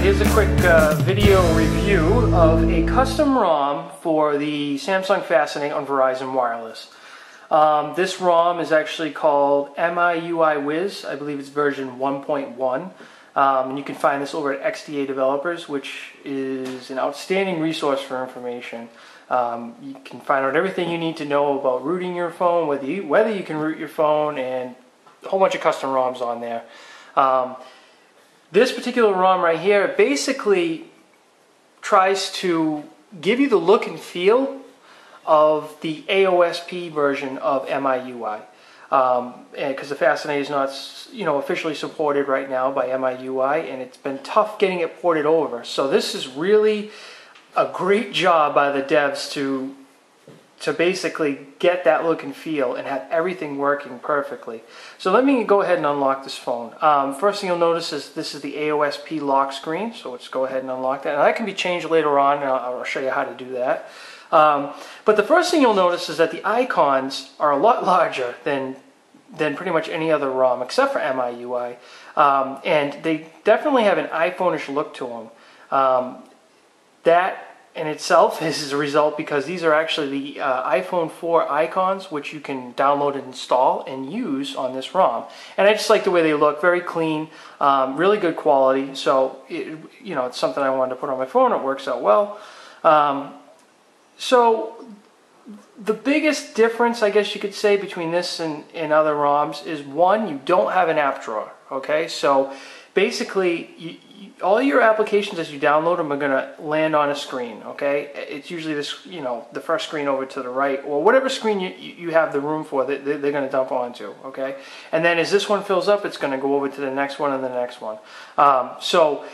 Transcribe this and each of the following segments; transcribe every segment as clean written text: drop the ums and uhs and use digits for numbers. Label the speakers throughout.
Speaker 1: here's a quick video review of a custom ROM for the Samsung Fascinate on Verizon Wireless. This ROM is actually called MIUIWIZ. I believe it's version 1.1. And you can find this over at XDA Developers, which is an outstanding resource for information. You can find out everything you need to know about rooting your phone, whether you can root your phone, and a whole bunch of custom ROMs on there. This particular ROM right here basically tries to give you the look and feel of the AOSP version of MIUI. Because the Fascinate is not, officially supported right now by MIUI, and it's been tough getting it ported over. So this is really a great job by the devs to basically get that look and feel and have everything working perfectly. So let me go ahead and unlock this phone. First thing you'll notice is this is the AOSP lock screen, so let's go ahead and unlock that. Now that can be changed later on, and I'll show you how to do that. But the first thing you'll notice is that the icons are a lot larger than pretty much any other ROM except for MIUI, and they definitely have an iPhone-ish look to them. That in itself is a result because these are actually the iPhone 4 icons, which you can download and install and use on this ROM. And I just like the way they look, very clean, really good quality. So it's something I wanted to put on my phone. It works out well. So the biggest difference, I guess you could say, between this and other ROMs is, one, you don't have an app drawer. Okay, so basically, all your applications as you download them are going to land on a screen. Okay, it's usually this, the first screen over to the right, or whatever screen you have the room for, they're going to dump onto. Okay, and then as this one fills up, it's going to go over to the next one and the next one. So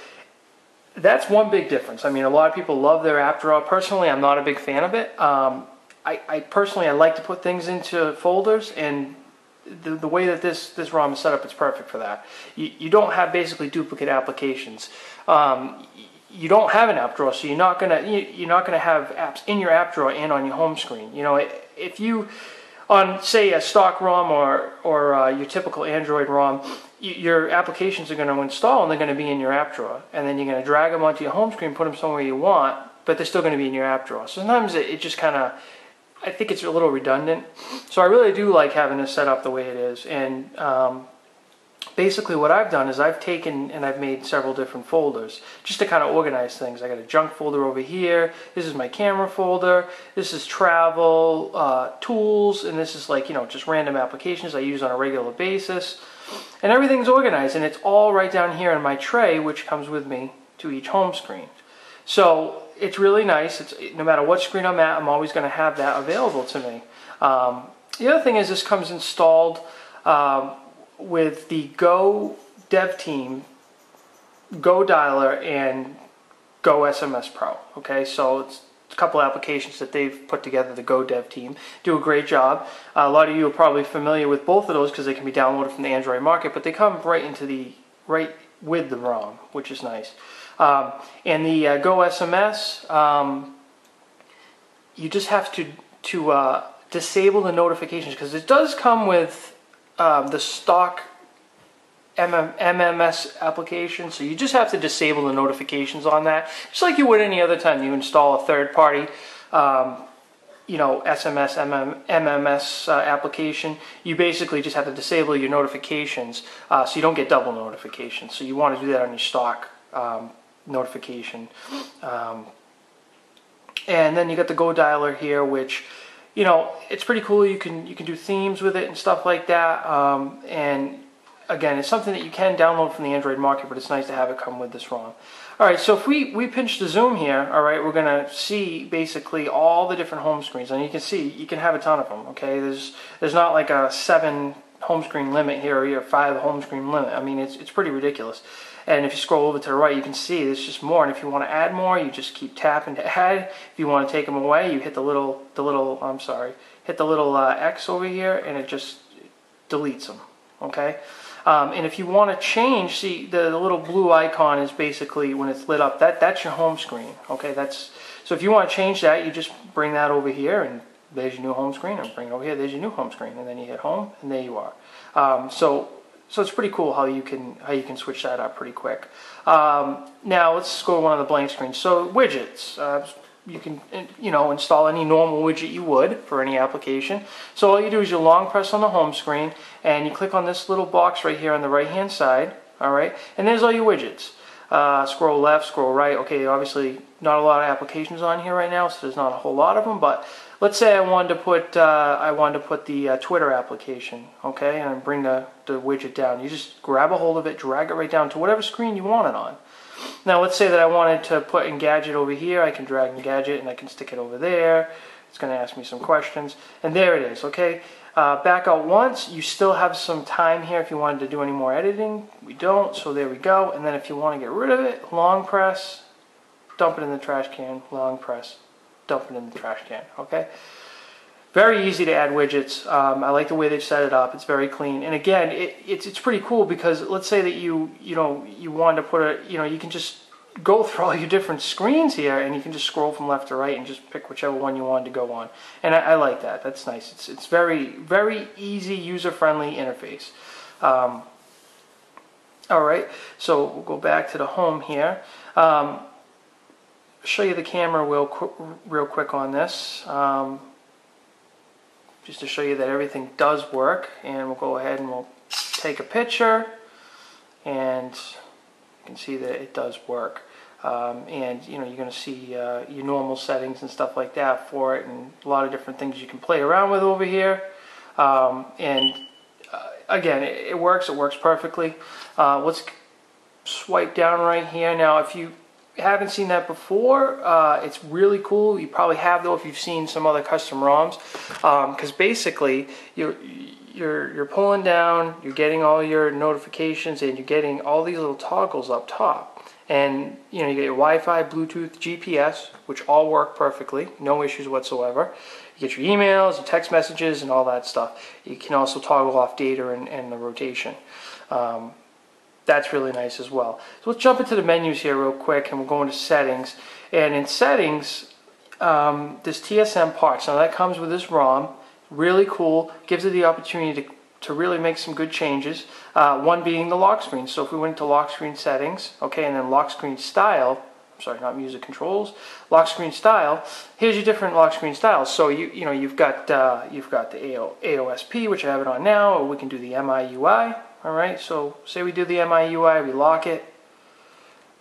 Speaker 1: that's one big difference. I mean, a lot of people love their app drawer. Personally, I'm not a big fan of it. I like to put things into folders, and the way that this ROM is set up, it's perfect for that. You don't have basically duplicate applications. You don't have an app drawer, so you're not gonna have apps in your app drawer and on your home screen. If you on, say, a stock ROM or your typical Android ROM, your applications are going to install and they're going to be in your app drawer, and then you're going to drag them onto your home screen, put them somewhere you want, but they're still going to be in your app drawer. So sometimes it just kind of, I think it's a little redundant. So I really do like having this set up the way it is. And basically what I've done is I've taken and I've made several different folders just to kind of organize things. I got a junk folder over here. This is my camera folder. This is travel, tools, and this is like, just random applications I use on a regular basis. And everything's organized, and it's all right down here in my tray, which comes with me to each home screen. So it's really nice. No matter what screen I'm at, I'm always going to have that available to me. The other thing is this comes installed with the Go Dev Team, Go Dialer, and Go SMS Pro. Okay, so it's a couple applications that they've put together. The Go Dev Team do a great job. A lot of you are probably familiar with both of those because they can be downloaded from the Android market, but they come right with the ROM, which is nice. And the Go SMS, you just have to disable the notifications, because it does come with the stock MMS application, so you just have to disable the notifications on that, just like you would any other time you install a third-party SMS, MMS application. You basically just have to disable your notifications so you don't get double notifications. So you want to do that on your stock notification. And then you got the Go Dialer here, which it's pretty cool. You can do themes with it and stuff like that. And again, it's something that you can download from the Android market, but it's nice to have it come with this ROM. All right, so if we pinch the zoom here, all right, we're going to see basically all the different home screens, and you can see you can have a ton of them. Okay, there's not like a 7 home screen limit here or 5 home screen limit. I mean, it's pretty ridiculous. And if you scroll over to the right, you can see there's just more. And if you want to add more, you just keep tapping to add. If you want to take them away, you hit the little X over here, and it just deletes them. Okay. And if you want to change, see the little blue icon is basically when it's lit up. That's your home screen. Okay. So if you want to change that, you just bring that over here, and there's your new home screen. And bring it over here. There's your new home screen. And then you hit home, and there you are. So So it's pretty cool how you can switch that up pretty quick. Now let's go to one of the blank screens. So widgets, you can install any normal widget you would for any application. So all you do is you long press on the home screen and you click on this little box right here on the right hand side. All right, and there's all your widgets. Scroll left, scroll right. Okay, obviously not a lot of applications on here right now, so there's not a whole lot of them. But let's say I wanted to put the Twitter application, okay, and bring the widget down. You just grab a hold of it, drag it right down to whatever screen you want it on. Now let's say that I wanted to put Engadget over here. I can drag Engadget and I can stick it over there. It's going to ask me some questions, and there it is. Okay. Back out once. You still have some time here if you wanted to do any more editing. We don't, so there we go. And then if you want to get rid of it, long press, dump it in the trash can, long press, dump it in the trash can. Okay, very easy to add widgets. I like the way they've set it up. It's very clean, and again, it's pretty cool because let's say that you wanted to put you can just go through all your different screens here, and you can just scroll from left to right and just pick whichever one you wanted to go on. And I like that. That's nice. It's very, very easy, user-friendly interface. All right, so we'll go back to the home here. Show you the camera real quick on this, just to show you that everything does work. And we'll go ahead and we'll take a picture, and you can see that it does work, and you're going to see your normal settings and stuff like that for it, and a lot of different things you can play around with over here. Again, it works perfectly. Let's swipe down right here. Now, if you haven't seen that before, it's really cool. You probably have, though, if you've seen some other custom ROMs, because basically you're pulling down, you're getting all your notifications, and you're getting all these little toggles up top. And you get your Wi-Fi, Bluetooth, GPS, which all work perfectly, no issues whatsoever. You get your emails, your text messages, and all that stuff. You can also toggle off data and the rotation. That's really nice as well. So let's jump into the menus here real quick, and we'll go into settings. And in settings, this TSM parts. Now that comes with this ROM. Really cool. Gives it the opportunity to really make some good changes. One being the lock screen. So if we went to lock screen settings, okay, and then lock screen style. Sorry, not music controls. Lock screen style. Here's your different lock screen styles. So you've got the AOSP, which I have it on now, or we can do the MIUI. All right. So say we do the MIUI, we lock it,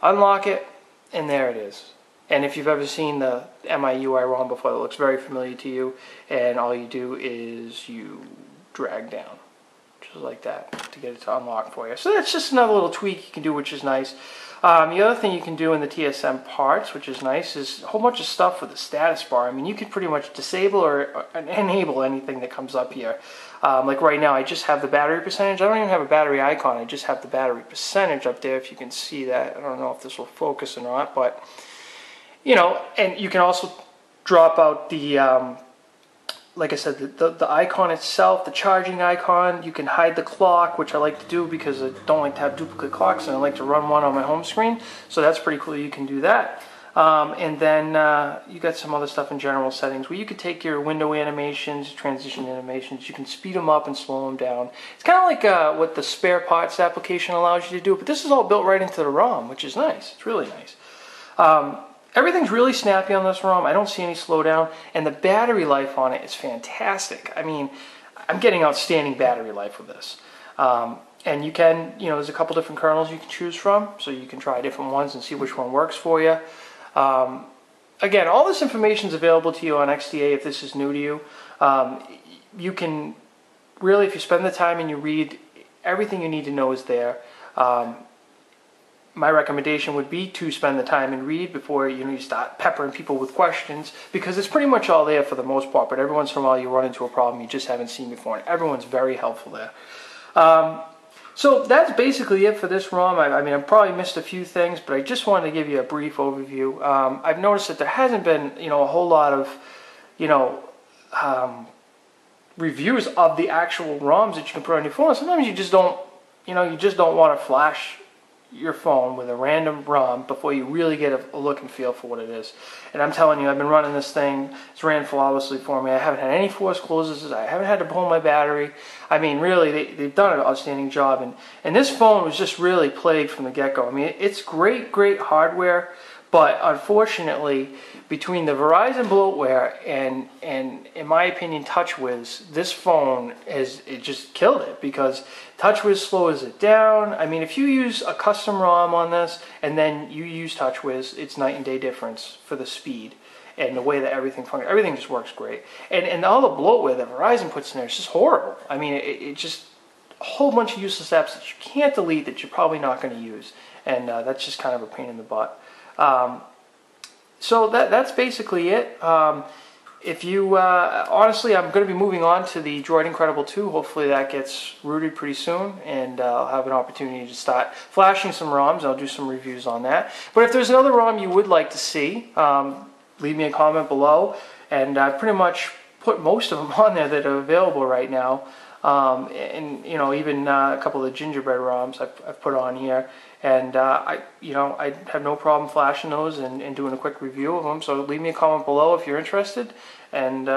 Speaker 1: unlock it, and there it is. And if you've ever seen the MIUI ROM before, it looks very familiar to you. And all you do is you drag down, just like that, to get it to unlock for you. So that's just another little tweak you can do, which is nice. The other thing you can do in the TSM parts, which is nice, is a whole bunch of stuff with the status bar. I mean, you can pretty much disable or enable anything that comes up here. Like right now, I just have the battery percentage. I don't even have a battery icon. I just have the battery percentage up there, if you can see that. I don't know if this will focus or not, but and you can also drop out the, like I said, the icon itself, the charging icon. You can hide the clock, which I like to do because I don't like to have duplicate clocks, and I like to run one on my home screen. So that's pretty cool. You can do that. And then you got some other stuff in general settings where you could take your window animations, transition animations. You can speed them up and slow them down. It's kind of like what the spare parts application allows you to do, but this is all built right into the ROM, which is nice. It's really nice. Everything's really snappy on this ROM. I don't see any slowdown, and the battery life on it is fantastic. I mean, I'm getting outstanding battery life with this. And you can, there's a couple different kernels you can choose from, so you can try different ones and see which one works for you. Again, all this information is available to you on XDA if this is new to you. You can really, if you spend the time and you read, everything you need to know is there. My recommendation would be to spend the time and read before you start peppering people with questions, because it's pretty much all there for the most part, but every once in a while you run into a problem you just haven't seen before, and everyone's very helpful there. So that's basically it for this ROM. I mean, I probably missed a few things, but I just wanted to give you a brief overview. I've noticed that there hasn't been, a whole lot of, reviews of the actual ROMs that you can put on your phone. Sometimes you just don't, want to flash, your phone with a random ROM before you really get a look and feel for what it is. And I'm telling you, I've been running this thing. It's ran flawlessly for me. I haven't had any forced closes. I haven't had to pull my battery. I mean, really, they've done an outstanding job. And this phone was just really plagued from the get-go. I mean, it's great hardware, but unfortunately, between the Verizon bloatware and in my opinion, TouchWiz, this phone it just killed it, because TouchWiz slows it down. I mean, if you use a custom ROM on this and then you use TouchWiz, it's night and day difference for the speed and the way that everything functions. Everything just works great. And all the bloatware that Verizon puts in there is just horrible. I mean, it just a whole bunch of useless apps that you can't delete that you're probably not going to use, and that's just kind of a pain in the butt. So that's basically it. If you, honestly, I'm going to be moving on to the Droid Incredible 2. Hopefully that gets rooted pretty soon, and I'll have an opportunity to start flashing some ROMs. I'll do some reviews on that. But if there's another ROM you would like to see, leave me a comment below, and I've pretty much put most of them on there that are available right now. And you know, even a couple of the gingerbread ROMs I've put on here, and I have no problem flashing those and doing a quick review of them. So leave me a comment below if you're interested, and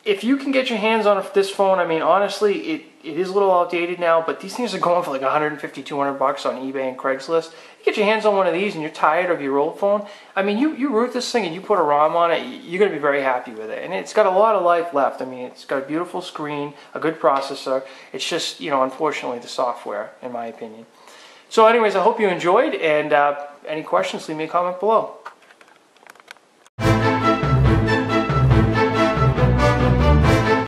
Speaker 1: if you can get your hands on this phone, I mean, honestly, it is a little outdated now, but these things are going for like 150, 200 bucks on eBay and Craigslist. You get your hands on one of these and you're tired of your old phone, I mean, you root this thing and you put a ROM on it, you're going to be very happy with it. And it's got a lot of life left. I mean, it's got a beautiful screen, a good processor. It's just, you know, unfortunately the software, in my opinion. So anyways, I hope you enjoyed, and any questions, leave me a comment below.